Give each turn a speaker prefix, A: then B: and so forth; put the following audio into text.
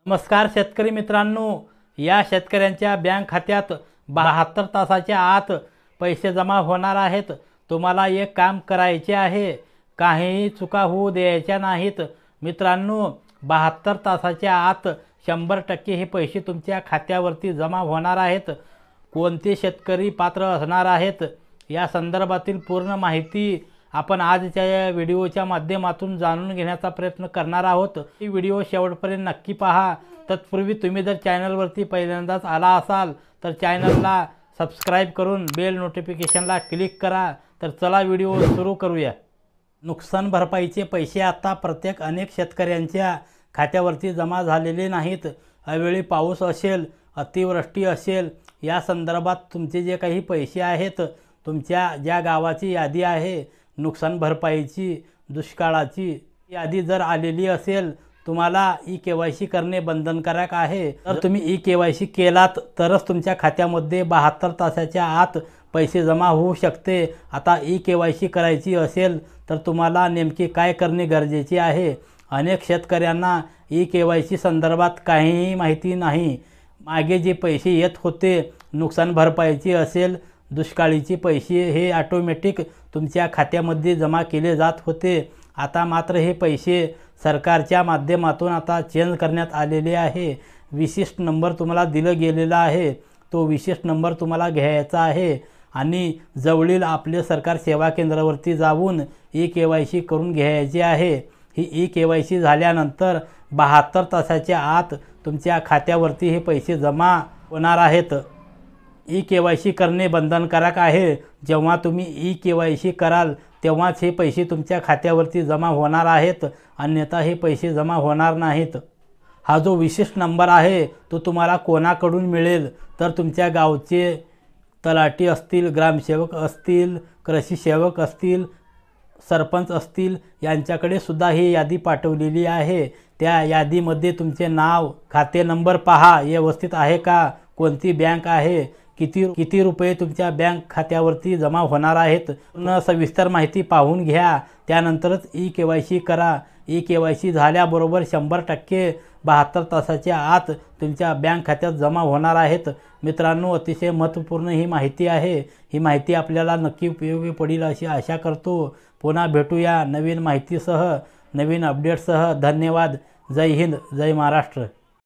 A: नमस्कार शेतकरी मित्रांनो, या शेतकऱ्यांच्या बँक खात्यात 72 तासाच्या आत पैसे जमा होणार आहेत। तुम्हाला एक काम करायचे आहे, काहीही चुका होऊ द्यायच्या नाहीत। मित्रांनो, 72 तासाच्या आत 100% हे पैसे तुमच्या खात्यावरती जमा होणार आहेत। कोणते शेतकरी पात्र असणार आहेत या संदर्भातील पूर्ण माहिती आपण आजच्या या व्हिडिओच्या माध्यमातून जाणून घेण्याचा प्रयत्न करणार आहोत। ही व्हिडिओ शेवटपर्यंत नक्की पहा। तत्पूर्वी तुम्ही जर चॅनलवरती पहिल्यांदाच आला असाल तर चॅनलला सबस्क्राइब करून बेल नोटिफिकेशनला क्लिक करा। तर चला व्हिडिओ सुरू करूया। नुकसान भरपाईचे पैसे आता अनेक शेतकऱ्यांच्या खात्यावरती जमा झालेले नाहीत। अवेळी पाऊस असेल, अतिवृष्टी असेल, या संदर्भात तुमचे जे काही पैसे आहेत, तुमच्या ज्या गावाची यादी आहे नुकसान भरपाईची, दुष्काळाची यादी जर आलेली असेल, तुम्हाला ई-केवायसी करणे बंधनकारक आहे। तर तुम्ही ई-केवायसी केलात तरच तुमच्या खात्यामध्ये 72 तासाच्या आत पैसे जमा होऊ शकते। आता ई-केवायसी करायची असेल तर तुम्हाला नेमके काय करणे गरजेचे आहे? अनेक शेतकऱ्यांना ई-केवायसी संदर्भात काहीही माहिती नाही। मागे जे पैसे येत होते, नुकसान भरपाईची असेल, दुष्काळीचे पैसे, हे ऑटोमॅटिक तुमच्या खात्यामध्ये जमा केले जात होते। आता मात्र हे पैसे सरकारच्या माध्यमातून आता चेंज करण्यात आलेले आहे। विशिष्ट नंबर तुम्हाला दिला गेलेला आहे, तो विशिष्ट नंबर तुम्हाला घ्यायचा आहे आणि जवळील आपले सरकार सेवा केंद्रावरती जाऊन ई-केवायसी करून घ्यायची आहे। ही ई-केवायसी झाल्यानंतर 72 तासाच्या आत तुमच्या खात्यावरती हे पैसे जमा होणार आहेत। ई-केवायसी करणे बंधनकारक आहे। जेव्हा तुम्ही ई-केवायसी कराल तेव्हाच हे पैसे तुमच्या खात्यावरती जमा होणार आहेत, अन्यथा हे पैसे जमा होणार नाहीत। हा जो विशिष्ट नंबर आहे तो तुम्हाला कोणाकडून मिळेल? तर तुमच्या गावचे तलाठी असतील, ग्रामसेवक असतील, कृषी सेवक असतील, सरपंच असतील, यांच्याकडे सुद्धा ही यादी पाठवलेली आहे। त्या यादीमध्ये तुमचे नाव, खाते नंबर पहा व्यवस्थित आहे का, कोणती बँक आहे, किती रुपये तुमच्या बँक खात्यावरती जमा होणार आहेत, सविस्तर माहिती पाहून घ्या। त्यानंतरच ई-केवायसी करा। ई-केवायसी झाल्याबरोबर 100% 72 तासाच्या आत तुमच्या बँक खात्यात जमा होणार आहेत। मित्रांनो, अतिशय महत्त्वपूर्ण ही माहिती आहे। ही माहिती आपल्याला नक्की उपयोगी पडेल अशी आशा करतो। पुन्हा भेटूया नवीन माहितीसह, नवीन अपडेटसह। धन्यवाद। जय हिंद, जय महाराष्ट्र।